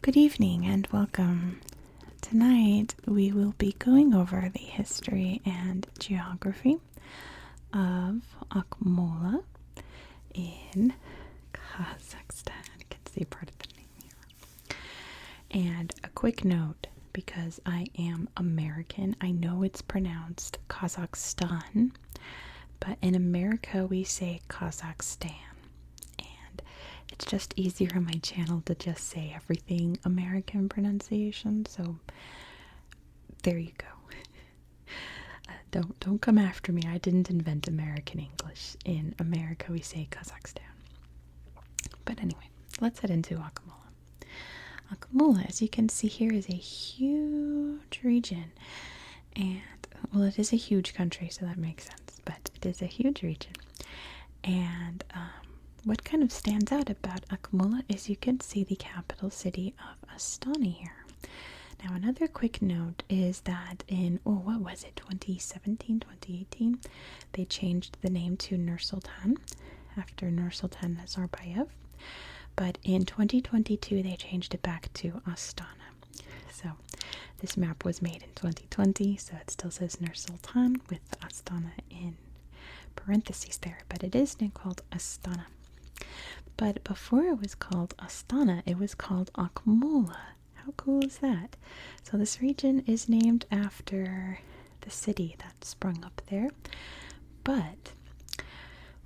Good evening and welcome. Tonight we will be going over the history and geography of Akmola in Kazakhstan. You can see part of the name here. And a quick note, because I am American, I know it's pronounced Kazakhstan, but in America we say Kazakhstan. It's just easier on my channel to just say everything American pronunciation, so there you go. Don't come after me. I didn't invent American English. In America, we say Kazakhstan. But anyway, let's head into Akmola. Akmola, as you can see here, is a huge region, and well, it is a huge country, so that makes sense. But it is a huge region, and what kind of stands out about Akmola is you can see the capital city of Astana here. Now, another quick note is that in, 2017, 2018, they changed the name to Nur-Sultan after Nur-Sultan Nazarbayev. But in 2022, they changed it back to Astana. So this map was made in 2020, so it still says Nur-Sultan with Astana in parentheses there, but it is now called Astana. But before it was called Astana, it was called Akmola. How cool is that? So this region is named after the city that sprung up there. But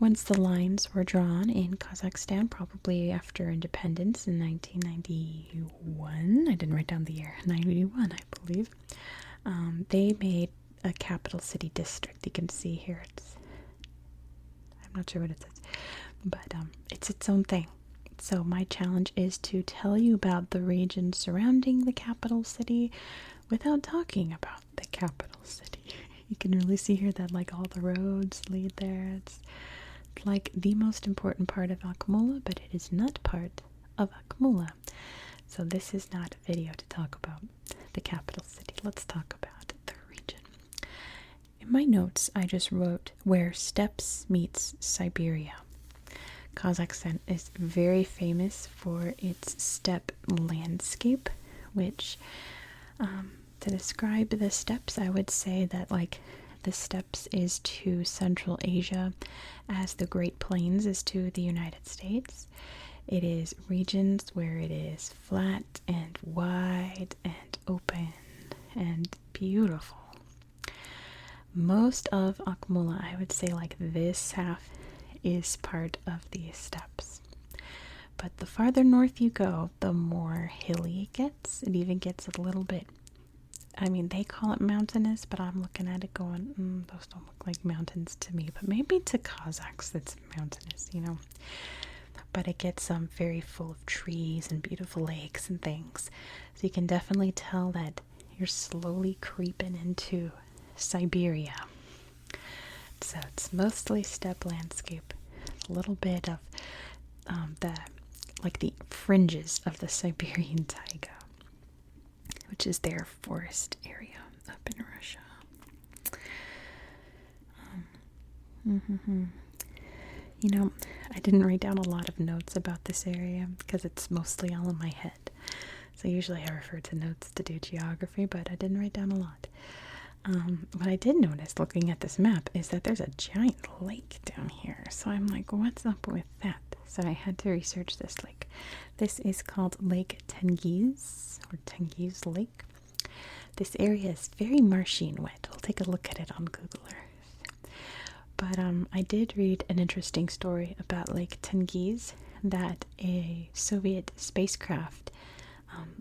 once the lines were drawn in Kazakhstan, probably after independence in 1991, I didn't write down the year, 91 I believe, they made a capital city district. You can see here, I'm not sure what it says, but it's its own thing. So my challenge is to tell you about the region surrounding the capital city without talking about the capital city. You can really see here that like all the roads lead there. It's like the most important part of Akmola, but it is not part of Akmola. So this is not a video to talk about the capital city. Let's talk about the region. In my notes, I just wrote where steppes meets Siberia. Kazakhstan is very famous for its steppe landscape, which, to describe the steppes, I would say that like the steppes is to Central Asia as the Great Plains is to the United States. It is regions where it is flat and wide and open and beautiful. Most of Akmola, I would say like this half, is part of these steppes. But the farther north you go, the more hilly it gets. It even gets a little bit, I mean, they call it mountainous, but I'm looking at it going, those don't look like mountains to me. But maybe to Kazakhs it's mountainous, you know. But it gets very full of trees and beautiful lakes and things. So you can definitely tell that you're slowly creeping into Siberia. So it's mostly steppe landscape, a little bit of the fringes of the Siberian taiga, which is their forest area up in Russia. You know, I didn't write down a lot of notes about this area because it's mostly all in my head. So usually I refer to notes to do geography, but I didn't write down a lot. What I did notice looking at this map is that there's a giant lake down here. So I'm like, what's up with that? So I had to research this lake. This is called Lake Tengiz, or Tengiz Lake. This area is very marshy and wet. We'll take a look at it on Google Earth. But I did read an interesting story about Lake Tengiz, that a Soviet spacecraft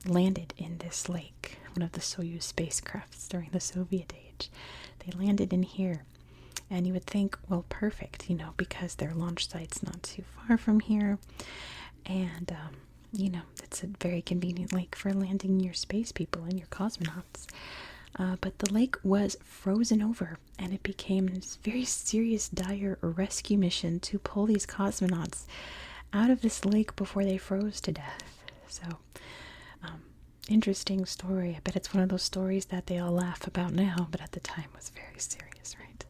landed in this lake, one of the Soyuz spacecrafts during the Soviet age. They landed in here, and you would think, well, perfect, you know, because their launch site's not too far from here, and you know, it's a very convenient lake for landing your space people and your cosmonauts. But the lake was frozen over, and it became this very serious, dire rescue mission to pull these cosmonauts out of this lake before they froze to death. So interesting story. I bet it's one of those stories that they all laugh about now, but at the time was very serious, right?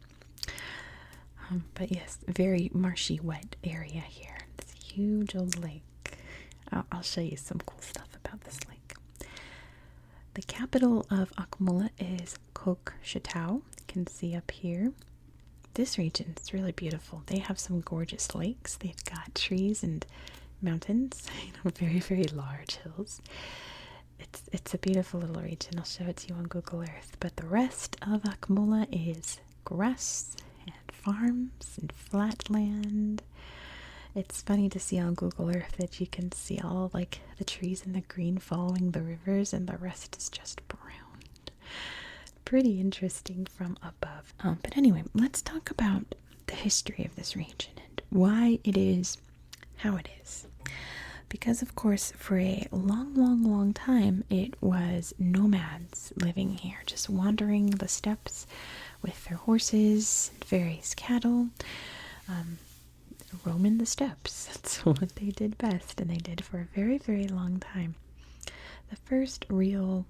But yes, very marshy, wet area here. This huge old lake. I'll show you some cool stuff about this lake. The capital of Akmola is Kokshetau. You can see up here. This region is really beautiful. They have some gorgeous lakes. They've got trees and mountains, very, very large hills. It's a beautiful little region. I'll show it to you on Google Earth. But the rest of Akmola is grass and farms and flat land. It's funny to see on Google Earth that you can see all like the trees and the green following the rivers, and the rest is just brown. Pretty interesting from above. But anyway, let's talk about the history of this region and why it is how it is. Because, of course, for a long, long, long time, it was nomads living here, just wandering the steppes with their horses and various cattle, roaming the steppes. That's what they did best, and they did for a very, very long time. The first real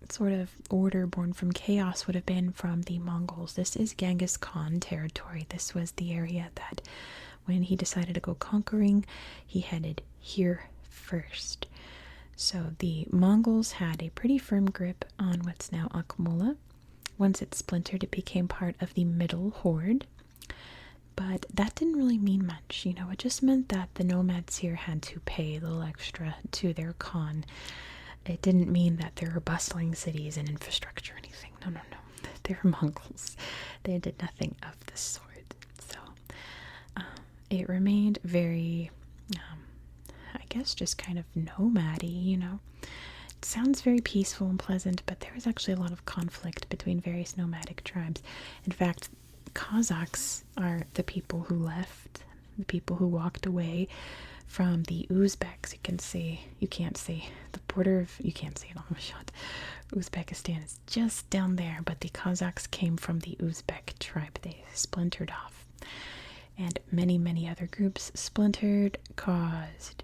sort of order born from chaos would have been from the Mongols. This is Genghis Khan territory. This was the area that when he decided to go conquering, he headed here first. So the Mongols had a pretty firm grip on what's now Akmola. Once it splintered, it became part of the Middle Horde. But that didn't really mean much. It just meant that the nomads here had to pay a little extra to their Khan. It didn't mean that there were bustling cities and infrastructure or anything. No. They were Mongols. They did nothing of the sort. So it remained very, I guess, just kind of nomad-y, It sounds very peaceful and pleasant, but there was actually a lot of conflict between various nomadic tribes. In fact, Kazakhs are the people who left, the people who walked away from the Uzbeks. You can't see the border of, you can't see it on the shot. Uzbekistan is just down there, but the Kazakhs came from the Uzbek tribe. They splintered off. And many, many other groups splintered, caused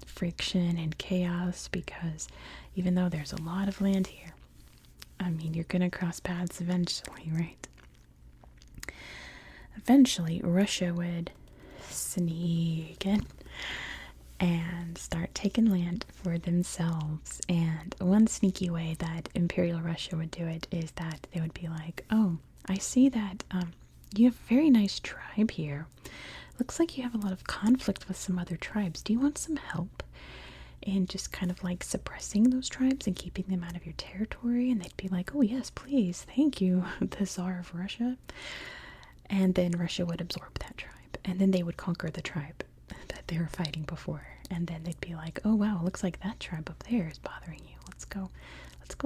friction and chaos, because even though there's a lot of land here, you're gonna cross paths eventually, right? Eventually, Russia would sneak in and start taking land for themselves. And one sneaky way that Imperial Russia would do it is that they would be like, oh, I see that you have a very nice tribe here. Looks like you have a lot of conflict with some other tribes. Do you want some help in just kind of like suppressing those tribes and keeping them out of your territory? And they'd be like, oh yes, please, thank you, the Tsar of Russia. And then Russia would absorb that tribe. And then they would conquer the tribe that they were fighting before. And then they'd be like, oh wow, looks like that tribe up there is bothering you. Let's go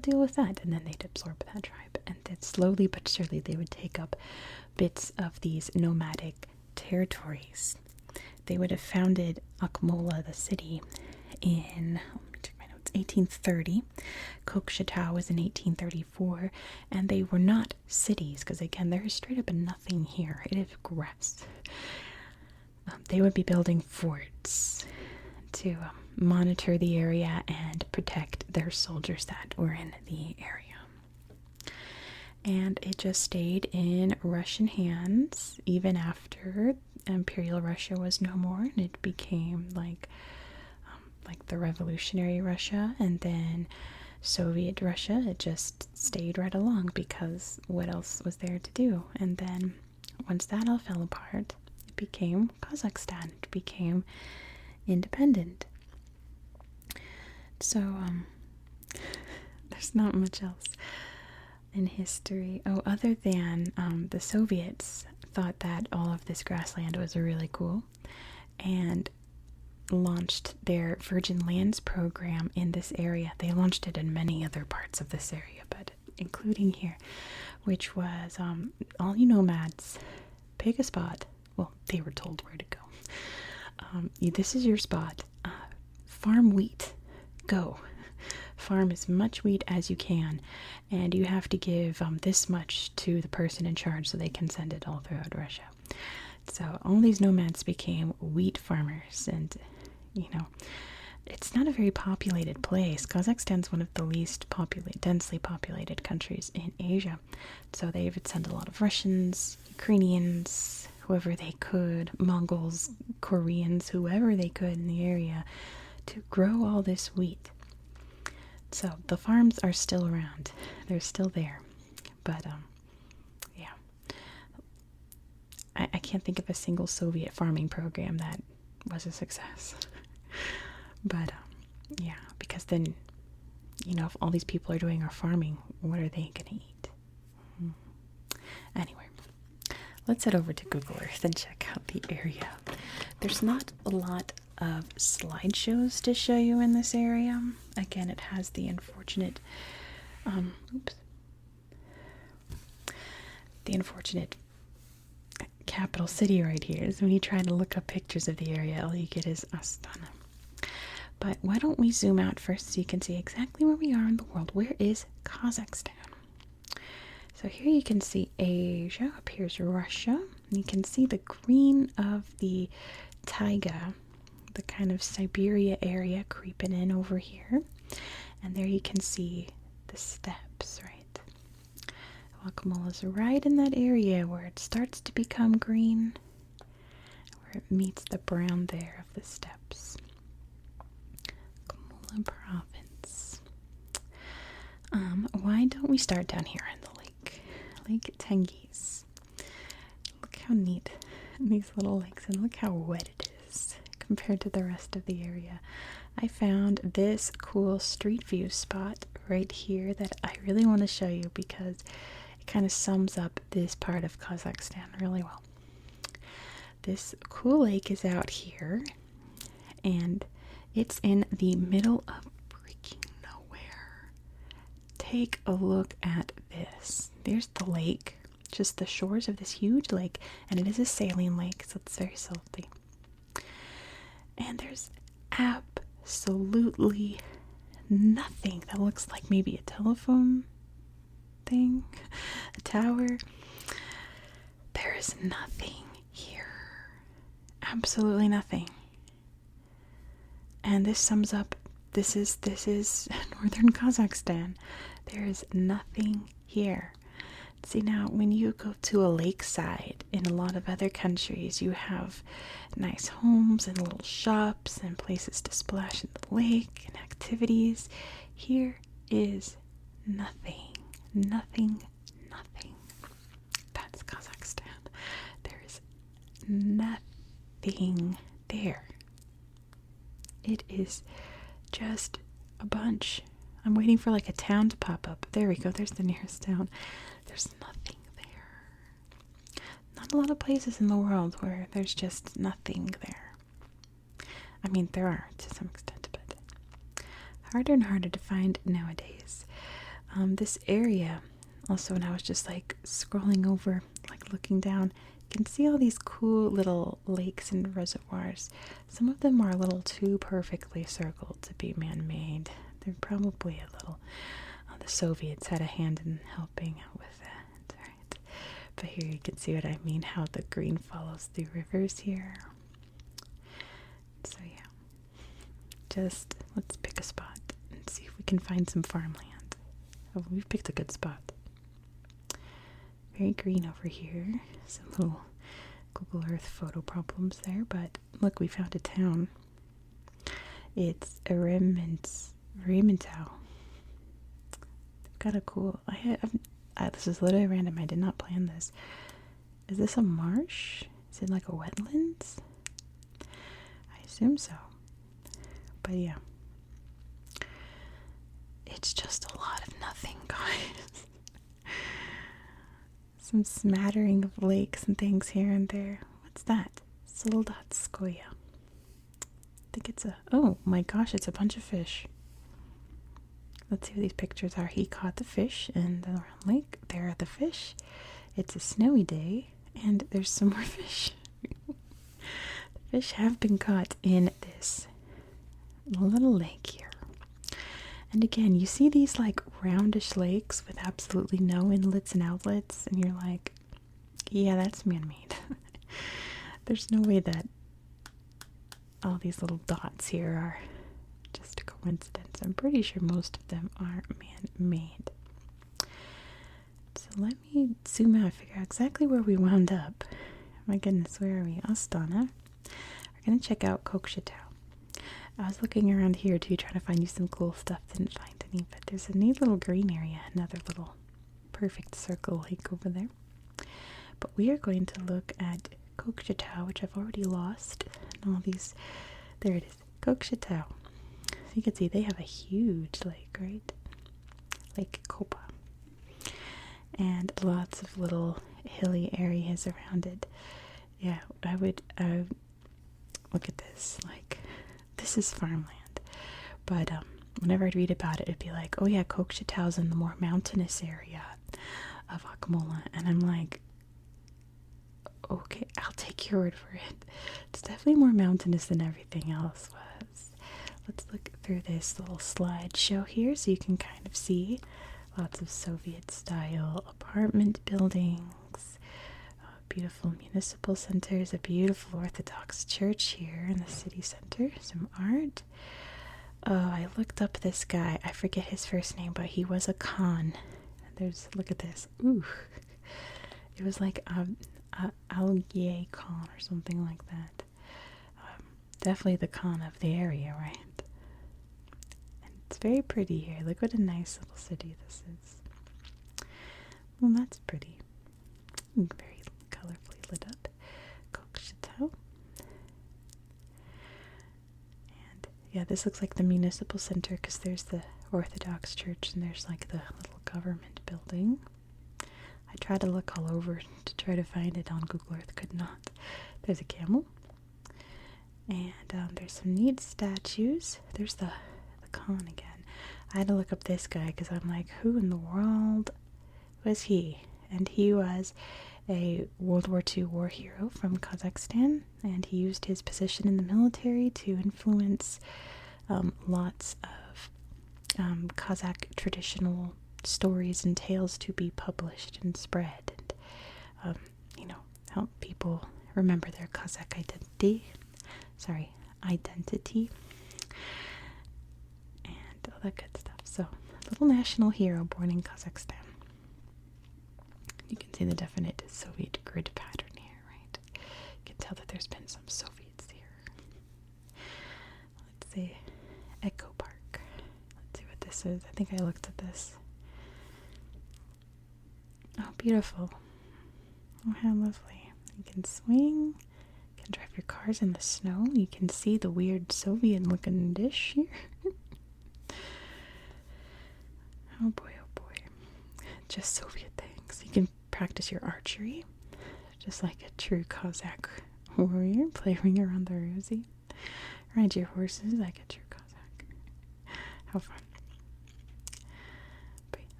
deal with that. And then they'd absorb that tribe. And then slowly but surely they would take up bits of these nomadic territories. They would have founded Akmola, the city, in 1830. Kokshetau was in 1834, and they were not cities, because again, there is straight up nothing here. It is grass. They would be building forts to monitor the area and protect their soldiers that were in the area. And it just stayed in Russian hands even after Imperial Russia was no more, and it became like the revolutionary Russia, and then Soviet Russia. It just stayed right along, because what else was there to do? And then once that all fell apart, it became Kazakhstan. It became independent. So there's not much else in history. Oh, other than the Soviets thought that all of this grassland was really cool and launched their Virgin Lands program in this area. They launched it in many other parts of this area, but including here, which was all you nomads, pick a spot. Well, they were told where to go. This is your spot. Farm wheat. Go. Farm as much wheat as you can, and you have to give this much to the person in charge so they can send it all throughout Russia. So all these nomads became wheat farmers, and it's not a very populated place. Kazakhstan's one of the least densely populated countries in Asia. So they would send a lot of Russians, Ukrainians, whoever they could, Mongols, Koreans, whoever they could in the area to grow all this wheat. So the farms are still around. They're still there. But yeah. I can't think of a single Soviet farming program that was a success. But yeah, because then, if all these people are doing our farming, what are they gonna eat? Anyway, let's head over to Google Earth and check out the area. There's not a lot of slideshows to show you in this area. Again, it has the unfortunate capital city right here. So when you try to look up pictures of the area, all you get is Astana. But why don't we zoom out first so you can see exactly where we are in the world. Where is Kazakhstan? So here you can see Asia, up here's Russia. You can see the green of the taiga, the kind of Siberia area creeping in over here. And there you can see the steppes, right? Akmola is right in that area where it starts to become green, where it meets the brown there of the steppes. Akmola province. Why don't we start down here in the lake? Lake Tengiz. Look how neat these little lakes, and look how wet it is compared to the rest of the area. I found this cool street view spot right here that I really want to show you because it kind of sums up this part of Kazakhstan really well. This cool lake is out here, and it's in the middle of freaking nowhere. Take a look at this. There's the lake, just the shores of this huge lake, and it is a saline lake, so it's very salty. And there's absolutely nothing that looks like maybe a telephone thing, a tower. There is nothing here. Absolutely nothing. And this sums up, this is northern Kazakhstan. There is nothing here. See, now when you go to a lakeside in a lot of other countries, you have nice homes and little shops and places to splash in the lake and activities. Here is nothing. Nothing. That's Kazakhstan. There is nothing there. It is just a bunch. I'm waiting for like a town to pop up. There we go. There's the nearest town. There's nothing there. Not a lot of places in the world where there's just nothing there. I mean, there are to some extent, but harder and harder to find nowadays. This area, also when I was just like scrolling over, like looking down, you can see all these cool little lakes and reservoirs. Some of them are a little too perfectly circled to be man-made. They're probably a little... the Soviets had a hand in helping out with that, right? But here you can see what I mean, how the green follows the rivers here. So yeah, just let's pick a spot and see if we can find some farmland. Oh, we've picked a good spot. Very green over here. Some little Google Earth photo problems there, but look, we found a town. It's Rementau. Got a cool... this is literally random. I did not plan this. Is this a marsh? Is it like a wetlands? I assume so. But yeah. It's just a lot of nothing, guys. Some smattering of lakes and things here and there. What's that? Soldatskoye. I think it's a... Oh my gosh, it's a bunch of fish. Let's see what these pictures are. He caught the fish in the round lake. There are the fish. It's a snowy day, and there's some more fish. The fish have been caught in this little lake here. And again, you see these like roundish lakes with absolutely no inlets and outlets, and you're like, yeah, that's man-made. There's no way that all these little dots here are just a coincidence. I'm pretty sure most of them are man-made. So let me zoom out and figure out exactly where we wound up. My goodness, where are we? Astana. We're going to check out Kokshetau. I was looking around here too, trying to find you some cool stuff. Didn't find balcony, but there's a neat little green area, another little perfect circle lake over there. But we are going to look at Kokshetau, which I've already lost. And all these, there it is, Kokshetau. So you can see they have a huge lake, right? Lake Kopa. And lots of little hilly areas around it. Yeah, I would look at this. Like, this is farmland. But whenever I'd read about it, it'd be like, oh yeah, Kokshetau's in the more mountainous area of Akmola. And I'm like, okay, I'll take your word for it. It's definitely more mountainous than everything else was. Let's look through this little slideshow here so you can kind of see lots of Soviet-style apartment buildings, beautiful municipal centers, a beautiful Orthodox church here in the city center, some art. Oh, I looked up this guy. I forget his first name, but he was a Khan. Look at this. Ooh. It was like Algier Khan or something like that. Definitely the Khan of the area, right? And it's very pretty here. Look what a nice little city this is. Well, that's pretty. Very colorfully lit up. Kokshetau. And yeah, this looks like the municipal center because there's the Orthodox church and there's like the little government building. I tried to look all over to try to find it on Google Earth, could not. There's a camel. And there's some neat statues. There's the Khan again. I had to look up this guy because I'm like, who in the world was he? And he was a World War II war hero from Kazakhstan. And he used his position in the military to influence lots of Kazakh traditional stories and tales to be published and spread, and help people remember their Kazakh identity, and all that good stuff. So, little national hero born in Kazakhstan. You can see the definite Soviet grid pattern here, right? You can tell that there's been some Soviets here. Let's see, Echo Park. Let's see what this is. I think I looked at this. Oh, beautiful. Oh, how lovely. You can swing. You can drive your cars in the snow. You can see the weird Soviet-looking dish here. Oh boy, oh boy. Just Soviet things. You can practice your archery, just like a true Cossack warrior. Play ring around the rosy. Ride your horses like a true Cossack. How fun.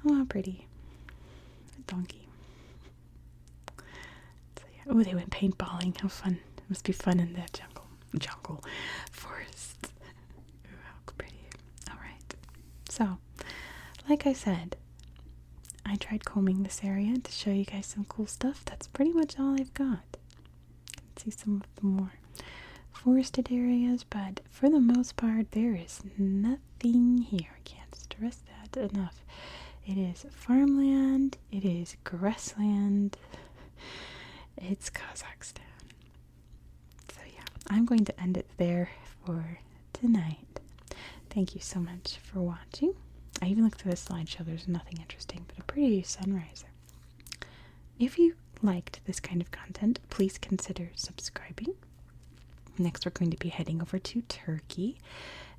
Oh, how pretty. Donkey. So yeah. Oh, they went paintballing. How fun. It must be fun in the jungle forest. Ooh, how pretty. Alright. So, like I said, I tried combing this area to show you guys some cool stuff. That's pretty much all I've got. You can see some of the more forested areas, but for the most part, there is nothing here. I can't stress that enough. It is farmland, it is grassland, it's Kazakhstan. So yeah, I'm going to end it there for tonight. Thank you so much for watching. I even looked through the slideshow, there's nothing interesting, but a pretty sunrise. If you liked this kind of content, please consider subscribing. Next, we're going to be heading over to Turkey,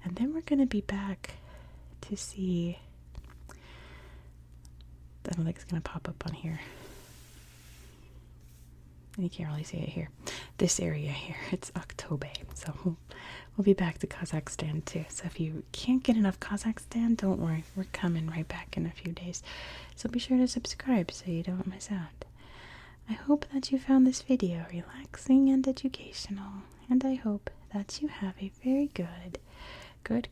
and then we're going to be back to see... I don't think it's going to pop up on here. You can't really see it here. This area here, it's October. So we'll be back to Kazakhstan too. So if you can't get enough Kazakhstan, don't worry. We're coming right back in a few days. So be sure to subscribe so you don't miss out. I hope that you found this video relaxing and educational. And I hope that you have a very good night.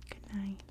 Good night.